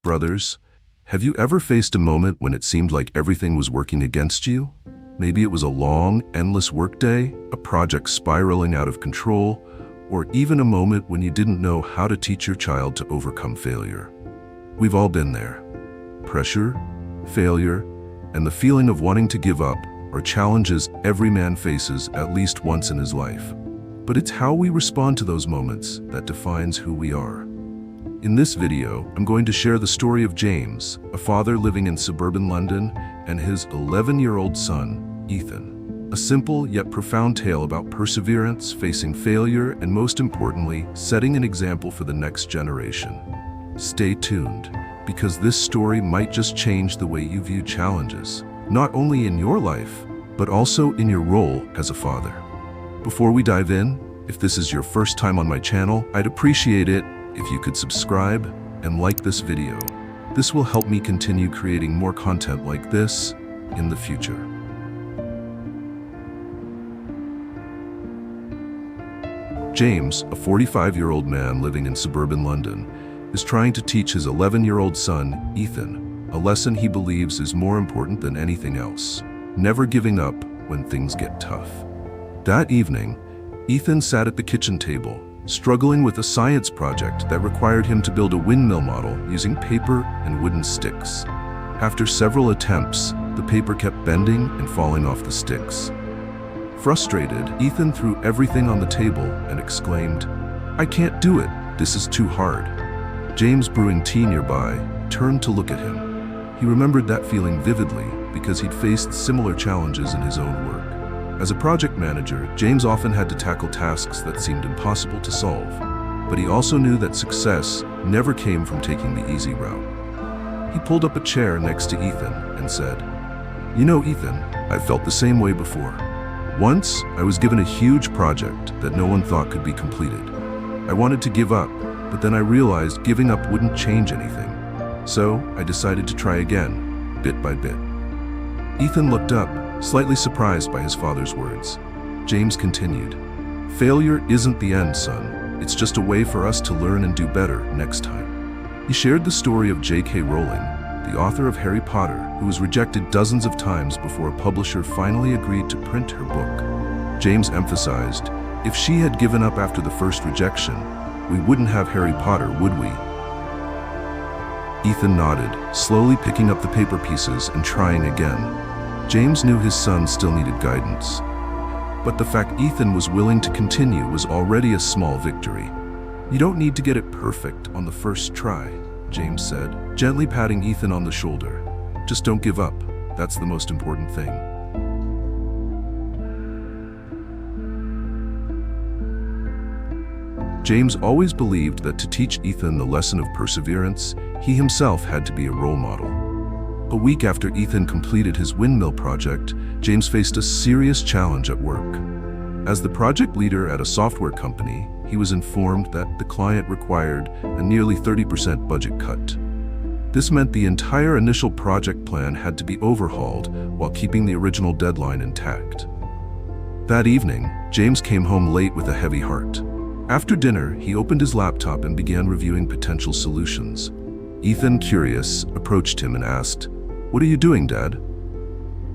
Brothers, have you ever faced a moment when it seemed like everything was working against you? Maybe it was a long, endless workday, a project spiraling out of control, or even a moment when you didn't know how to teach your child to overcome failure. We've all been there. Pressure, failure, and the feeling of wanting to give up are challenges every man faces at least once in his life. But it's how we respond to those moments that defines who we are. In this video, I'm going to share the story of James, a father living in suburban London, and his 11-year-old son, Ethan. A simple yet profound tale about perseverance, facing failure, and most importantly, setting an example for the next generation. Stay tuned, because this story might just change the way you view challenges, not only in your life, but also in your role as a father. Before we dive in, if this is your first time on my channel, I'd appreciate it if you could subscribe and like this video. This will help me continue creating more content like this in the future. James, a 45-year-old man living in suburban London, is trying to teach his 11-year-old son, Ethan, a lesson he believes is more important than anything else: never giving up when things get tough. That evening, Ethan sat at the kitchen table, struggling with a science project that required him to build a windmill model using paper and wooden sticks. After several attempts, the paper kept bending and falling off the sticks. Frustrated, Ethan threw everything on the table and exclaimed, "I can't do it, this is too hard." James, brewing tea nearby, turned to look at him. He remembered that feeling vividly because he'd faced similar challenges in his own work. As a project manager, James often had to tackle tasks that seemed impossible to solve, but he also knew that success never came from taking the easy route. He pulled up a chair next to Ethan and said, "You know, Ethan, I've felt the same way before. Once, I was given a huge project that no one thought could be completed. I wanted to give up, but then I realized giving up wouldn't change anything. So I decided to try again, bit by bit." Ethan looked up, slightly surprised by his father's words. James continued, "Failure isn't the end, son. It's just a way for us to learn and do better next time." He shared the story of J.K. Rowling, the author of Harry Potter, who was rejected dozens of times before a publisher finally agreed to print her book. James emphasized, "If she had given up after the first rejection, we wouldn't have Harry Potter, would we?" Ethan nodded, slowly picking up the paper pieces and trying again. James knew his son still needed guidance, but the fact Ethan was willing to continue was already a small victory. "You don't need to get it perfect on the first try," James said, gently patting Ethan on the shoulder. "Just don't give up. That's the most important thing." James always believed that to teach Ethan the lesson of perseverance, he himself had to be a role model. A week after Ethan completed his windmill project, James faced a serious challenge at work. As the project leader at a software company, he was informed that the client required a nearly 30% budget cut. This meant the entire initial project plan had to be overhauled while keeping the original deadline intact. That evening, James came home late with a heavy heart. After dinner, he opened his laptop and began reviewing potential solutions. Ethan, curious, approached him and asked, "What are you doing, Dad?"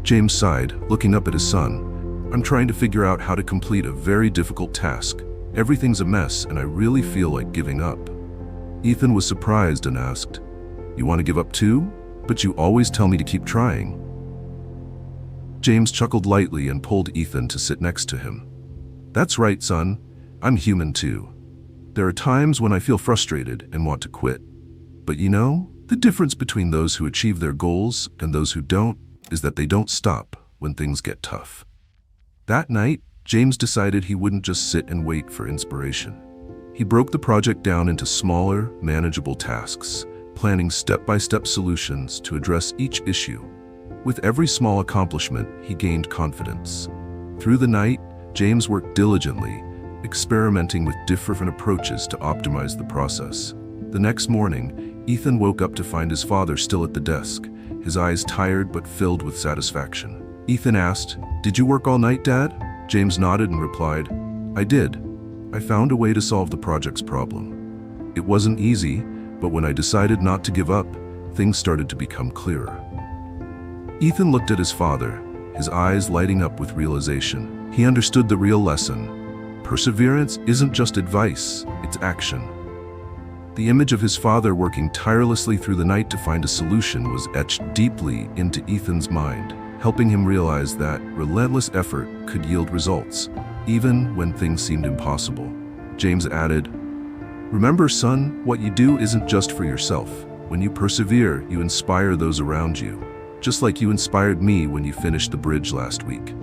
James sighed, looking up at his son. "I'm trying to figure out how to complete a very difficult task. Everything's a mess and I really feel like giving up." Ethan was surprised and asked, "You want to give up too? But you always tell me to keep trying." James chuckled lightly and pulled Ethan to sit next to him. "That's right, son. I'm human too. There are times when I feel frustrated and want to quit. But you know, the difference between those who achieve their goals and those who don't is that they don't stop when things get tough." That night, James decided he wouldn't just sit and wait for inspiration. He broke the project down into smaller, manageable tasks, planning step-by-step solutions to address each issue. With every small accomplishment, he gained confidence. Through the night, James worked diligently, experimenting with different approaches to optimize the process. The next morning, Ethan woke up to find his father still at the desk, his eyes tired but filled with satisfaction. Ethan asked, "Did you work all night, Dad?" James nodded and replied, "I did. I found a way to solve the project's problem. It wasn't easy, But when I decided not to give up, things started to become clearer. Ethan looked at his father, his eyes lighting up with realization. He understood the real lesson. Perseverance isn't just advice, it's action. The image of his father working tirelessly through the night to find a solution was etched deeply into Ethan's mind, helping him realize that relentless effort could yield results, even when things seemed impossible. James added, "Remember, son, what you do isn't just for yourself. When you persevere, you inspire those around you, just like you inspired me when you finished the bridge last week."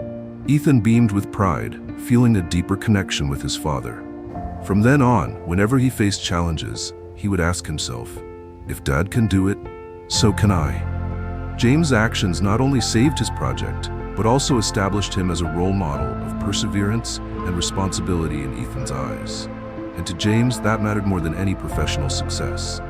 Ethan beamed with pride, feeling a deeper connection with his father. From then on, whenever he faced challenges, he would ask himself, "If Dad can do it, so can I." James' actions not only saved his project, but also established him as a role model of perseverance and responsibility in Ethan's eyes. And to James, that mattered more than any professional success.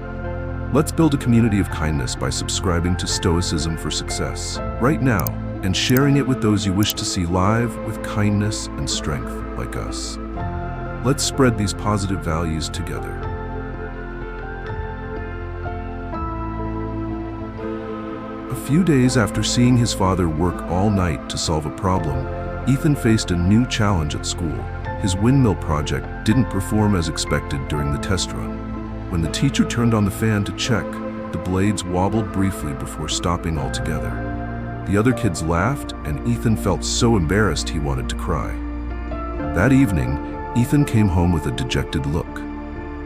Let's build a community of kindness by subscribing to Stoicism for Success right now and sharing it with those you wish to see live with kindness and strength like us. Let's spread these positive values together. A few days after seeing his father work all night to solve a problem, Ethan faced a new challenge at school. His windmill project didn't perform as expected during the test run. When the teacher turned on the fan to check, the blades wobbled briefly before stopping altogether. The other kids laughed, and Ethan felt so embarrassed he wanted to cry. That evening, Ethan came home with a dejected look.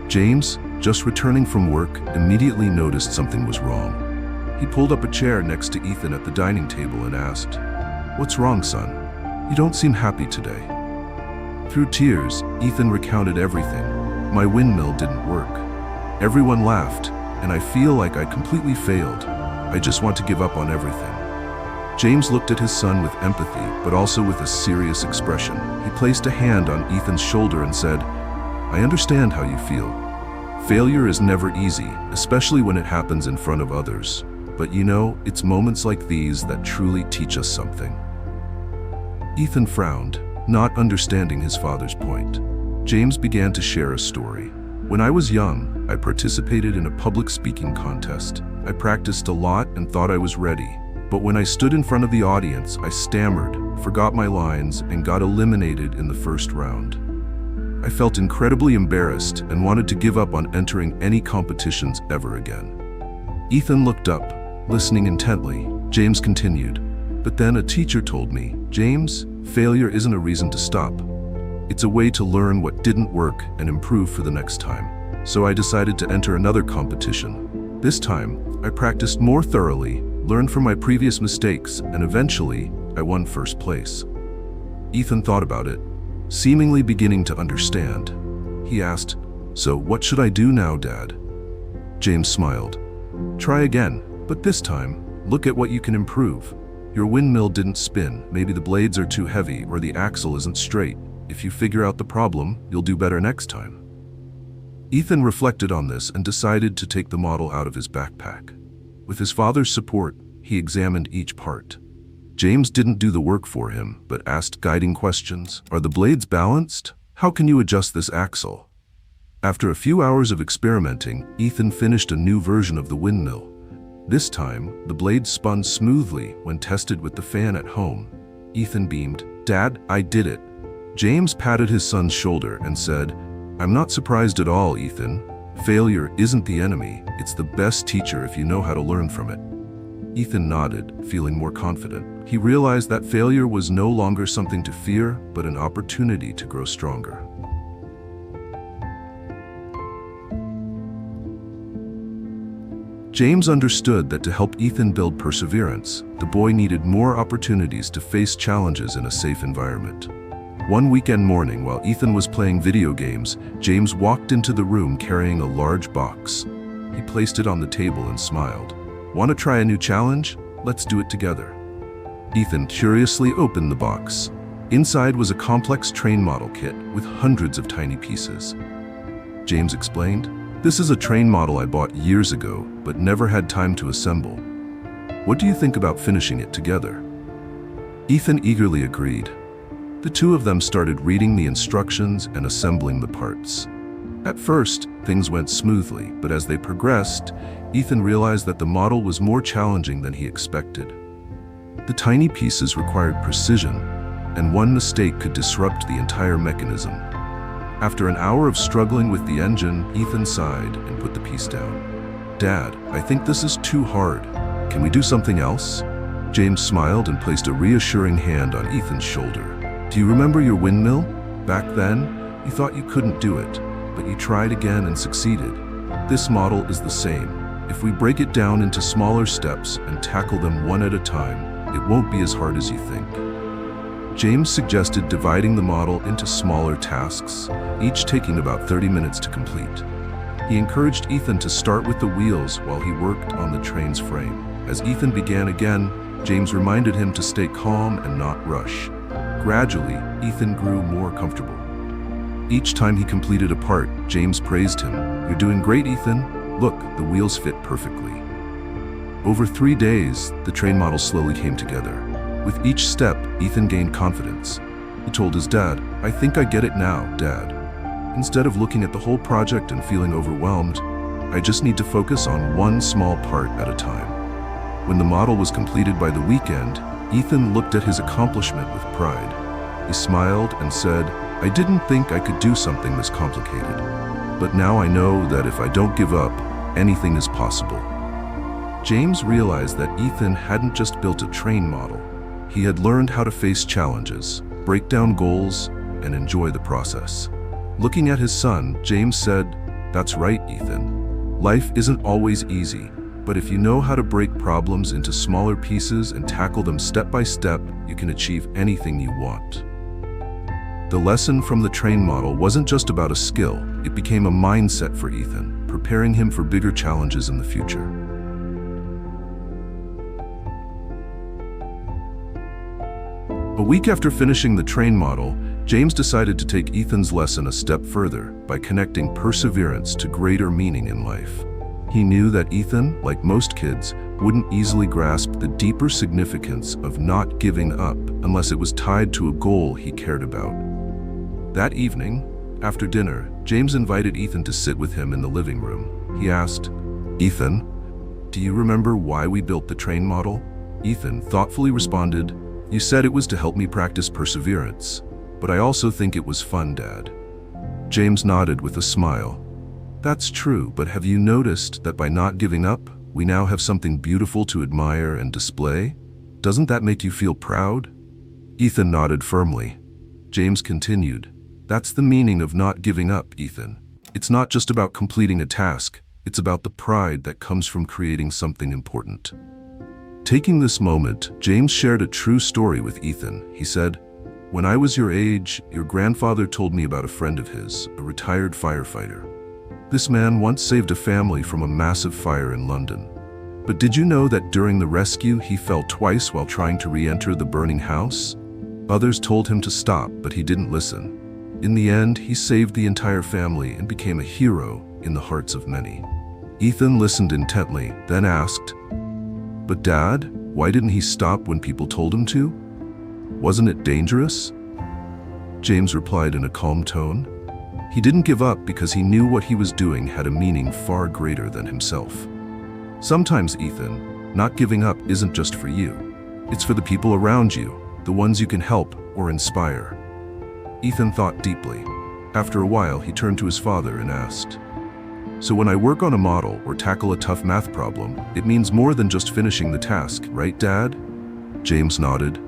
James, just returning from work, immediately noticed something was wrong. He pulled up a chair next to Ethan at the dining table and asked, "What's wrong, son? You don't seem happy today." Through tears, Ethan recounted everything. "My windmill didn't work. Everyone laughed, and I feel like I completely failed. I just want to give up on everything." James looked at his son with empathy, but also with a serious expression. He placed a hand on Ethan's shoulder and said, "I understand how you feel. Failure is never easy, especially when it happens in front of others. But you know, it's moments like these that truly teach us something." Ethan frowned, not understanding his father's point. James began to share a story. "When I was young, I participated in a public speaking contest. I practiced a lot and thought I was ready. But when I stood in front of the audience, I stammered, forgot my lines, and got eliminated in the first round. I felt incredibly embarrassed and wanted to give up on entering any competitions ever again." Ethan looked up, listening intently. James continued, "But then a teacher told me, 'James, failure isn't a reason to stop. It's a way to learn what didn't work and improve for the next time.' So I decided to enter another competition. This time, I practiced more thoroughly, learned from my previous mistakes, and eventually, I won first place." Ethan thought about it, seemingly beginning to understand. He asked, "So what should I do now, Dad?" James smiled. "Try again, but this time, look at what you can improve. Your windmill didn't spin, maybe the blades are too heavy or the axle isn't straight. If you figure out the problem, you'll do better next time." Ethan reflected on this and decided to take the model out of his backpack. With his father's support, he examined each part. James didn't do the work for him, but asked guiding questions. "Are the blades balanced? How can you adjust this axle?" After a few hours of experimenting, Ethan finished a new version of the windmill. This time, the blades spun smoothly when tested with the fan at home. Ethan beamed, "Dad, I did it." James patted his son's shoulder and said, "I'm not surprised at all, Ethan. Failure isn't the enemy, it's the best teacher if you know how to learn from it." Ethan nodded, feeling more confident. He realized that failure was no longer something to fear, but an opportunity to grow stronger. James understood that to help Ethan build perseverance, the boy needed more opportunities to face challenges in a safe environment. One weekend morning, while Ethan was playing video games, James walked into the room carrying a large box. He placed it on the table and smiled. "Want to try a new challenge? Let's do it together." Ethan curiously opened the box. Inside was a complex train model kit with hundreds of tiny pieces. James explained, "This is a train model I bought years ago, but never had time to assemble. What do you think about finishing it together?" Ethan eagerly agreed. The two of them started reading the instructions and assembling the parts. At first, things went smoothly, but as they progressed, Ethan realized that the model was more challenging than he expected. The tiny pieces required precision, and one mistake could disrupt the entire mechanism. After an hour of struggling with the engine, Ethan sighed and put the piece down. "Dad, I think this is too hard. Can we do something else?" James smiled and placed a reassuring hand on Ethan's shoulder. "Do you remember your windmill? Back then, you thought you couldn't do it, but you tried again and succeeded. This model is the same. If we break it down into smaller steps and tackle them one at a time, it won't be as hard as you think." James suggested dividing the model into smaller tasks, each taking about 30 minutes to complete. He encouraged Ethan to start with the wheels while he worked on the train's frame. As Ethan began again, James reminded him to stay calm and not rush. Gradually, Ethan grew more comfortable. Each time he completed a part, James praised him. "You're doing great, Ethan. Look, the wheels fit perfectly." Over 3 days, the train model slowly came together. With each step, Ethan gained confidence. He told his dad, "I think I get it now, Dad. Instead of looking at the whole project and feeling overwhelmed, I just need to focus on one small part at a time." When the model was completed by the weekend, Ethan looked at his accomplishment with pride. He smiled and said, "I didn't think I could do something this complicated, but now I know that if I don't give up, anything is possible." James realized that Ethan hadn't just built a train model. He had learned how to face challenges, break down goals, and enjoy the process. Looking at his son, James said, "That's right, Ethan. Life isn't always easy, but if you know how to break problems into smaller pieces and tackle them step by step, you can achieve anything you want." The lesson from the train model wasn't just about a skill, it became a mindset for Ethan, preparing him for bigger challenges in the future. A week after finishing the train model, James decided to take Ethan's lesson a step further by connecting perseverance to greater meaning in life. He knew that Ethan, like most kids, wouldn't easily grasp the deeper significance of not giving up unless it was tied to a goal he cared about. That evening, after dinner, James invited Ethan to sit with him in the living room. He asked, "Ethan, do you remember why we built the train model?" Ethan thoughtfully responded, "You said it was to help me practice perseverance, but I also think it was fun, Dad." James nodded with a smile. "That's true, but have you noticed that by not giving up, we now have something beautiful to admire and display? Doesn't that make you feel proud?" Ethan nodded firmly. James continued, "That's the meaning of not giving up, Ethan. It's not just about completing a task, it's about the pride that comes from creating something important." Taking this moment, James shared a true story with Ethan. He said, "When I was your age, your grandfather told me about a friend of his, a retired firefighter. This man once saved a family from a massive fire in London. But did you know that during the rescue, he fell twice while trying to re-enter the burning house? Others told him to stop, but he didn't listen. In the end, he saved the entire family and became a hero in the hearts of many." Ethan listened intently, then asked, "But Dad, why didn't he stop when people told him to? Wasn't it dangerous?" James replied in a calm tone, "He didn't give up because he knew what he was doing had a meaning far greater than himself. Sometimes, Ethan, not giving up isn't just for you. It's for the people around you, the ones you can help or inspire." Ethan thought deeply. After a while, he turned to his father and asked, "So when I work on a model or tackle a tough math problem, it means more than just finishing the task, right, Dad?" James nodded.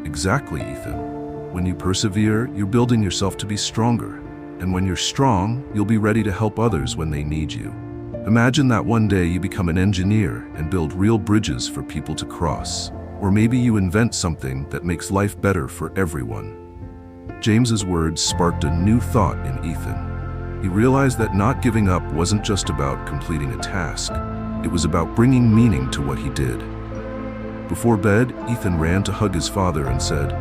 "Exactly, Ethan. When you persevere, you're building yourself to be stronger. And when you're strong, you'll be ready to help others when they need you. Imagine that one day you become an engineer and build real bridges for people to cross. Or maybe you invent something that makes life better for everyone." James's words sparked a new thought in Ethan. He realized that not giving up wasn't just about completing a task. It was about bringing meaning to what he did. Before bed, Ethan ran to hug his father and said,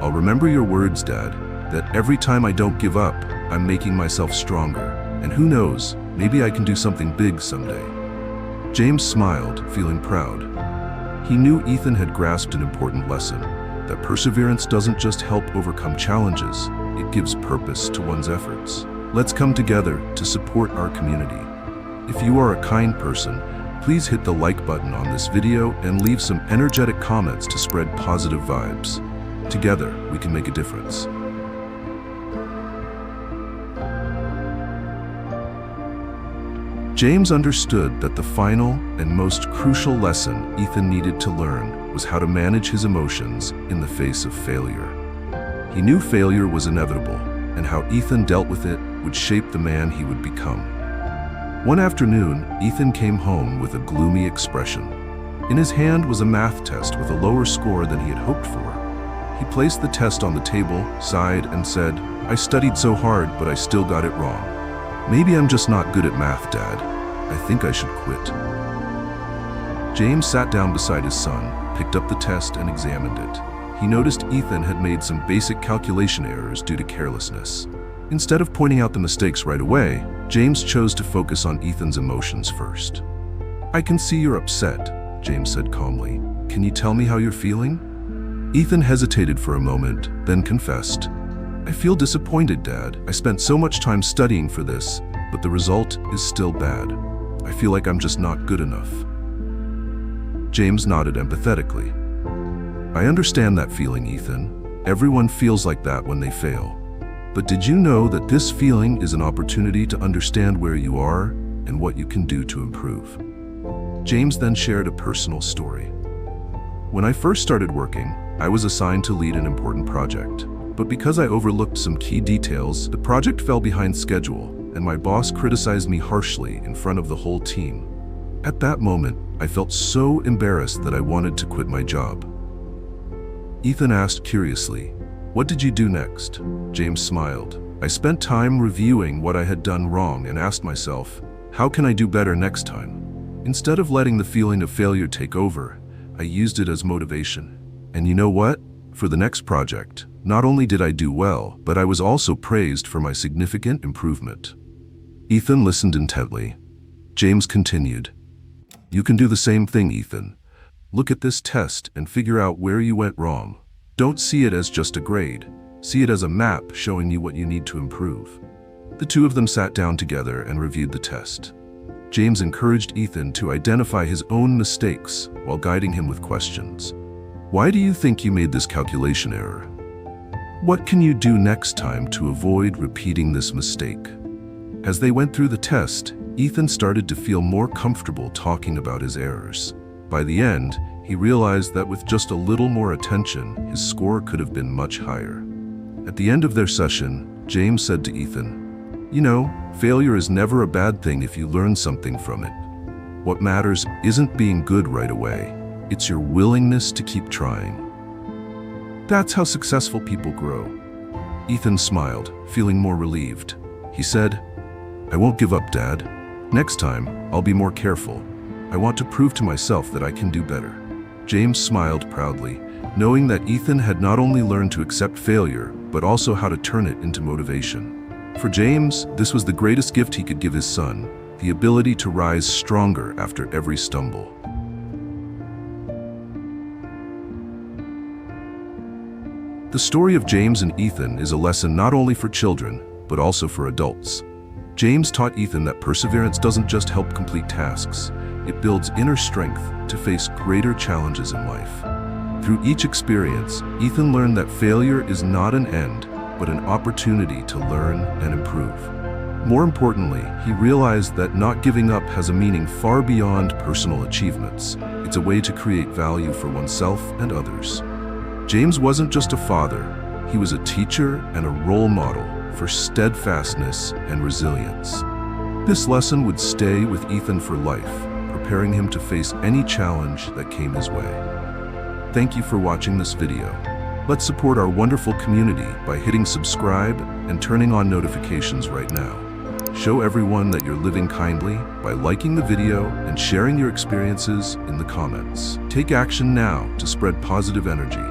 "I'll remember your words, Dad, that every time I don't give up, I'm making myself stronger. And who knows, maybe I can do something big someday." James smiled, feeling proud. He knew Ethan had grasped an important lesson, that perseverance doesn't just help overcome challenges, it gives purpose to one's efforts. Let's come together to support our community. If you are a kind person, please hit the like button on this video and leave some energetic comments to spread positive vibes. Together, we can make a difference. James understood that the final and most crucial lesson Ethan needed to learn was how to manage his emotions in the face of failure. He knew failure was inevitable, and how Ethan dealt with it would shape the man he would become. One afternoon, Ethan came home with a gloomy expression. In his hand was a math test with a lower score than he had hoped for. He placed the test on the table, sighed, and said, "I studied so hard, but I still got it wrong. Maybe I'm just not good at math, Dad. I think I should quit." James sat down beside his son, picked up the test, and examined it. He noticed Ethan had made some basic calculation errors due to carelessness. Instead of pointing out the mistakes right away, James chose to focus on Ethan's emotions first. "I can see you're upset," James said calmly. "Can you tell me how you're feeling?" Ethan hesitated for a moment, then confessed, "I feel disappointed, Dad. I spent so much time studying for this, but the result is still bad. I feel like I'm just not good enough." James nodded empathetically. "I understand that feeling, Ethan. Everyone feels like that when they fail. But did you know that this feeling is an opportunity to understand where you are and what you can do to improve?" James then shared a personal story. "When I first started working, I was assigned to lead an important project. But because I overlooked some key details, the project fell behind schedule, and my boss criticized me harshly in front of the whole team. At that moment, I felt so embarrassed that I wanted to quit my job." Ethan asked curiously, "What did you do next?" James smiled. "I spent time reviewing what I had done wrong and asked myself, how can I do better next time? Instead of letting the feeling of failure take over, I used it as motivation. And you know what? For the next project, not only did I do well, but I was also praised for my significant improvement." Ethan listened intently. James continued, "You can do the same thing, Ethan. Look at this test and figure out where you went wrong. Don't see it as just a grade. See it as a map showing you what you need to improve." The two of them sat down together and reviewed the test. James encouraged Ethan to identify his own mistakes while guiding him with questions. "Why do you think you made this calculation error? What can you do next time to avoid repeating this mistake?" As they went through the test, Ethan started to feel more comfortable talking about his errors. By the end, he realized that with just a little more attention, his score could have been much higher. At the end of their session, James said to Ethan, "You know, failure is never a bad thing if you learn something from it. What matters isn't being good right away. It's your willingness to keep trying. That's how successful people grow." Ethan smiled, feeling more relieved. He said, "I won't give up, Dad. Next time, I'll be more careful. I want to prove to myself that I can do better." James smiled proudly, knowing that Ethan had not only learned to accept failure, but also how to turn it into motivation. For James, this was the greatest gift he could give his son, the ability to rise stronger after every stumble. The story of James and Ethan is a lesson not only for children, but also for adults. James taught Ethan that perseverance doesn't just help complete tasks, it builds inner strength to face greater challenges in life. Through each experience, Ethan learned that failure is not an end, but an opportunity to learn and improve. More importantly, he realized that not giving up has a meaning far beyond personal achievements. It's a way to create value for oneself and others. James wasn't just a father, he was a teacher and a role model for steadfastness and resilience. This lesson would stay with Ethan for life, preparing him to face any challenge that came his way. Thank you for watching this video. Let's support our wonderful community by hitting subscribe and turning on notifications right now. Show everyone that you're living kindly by liking the video and sharing your experiences in the comments. Take action now to spread positive energy.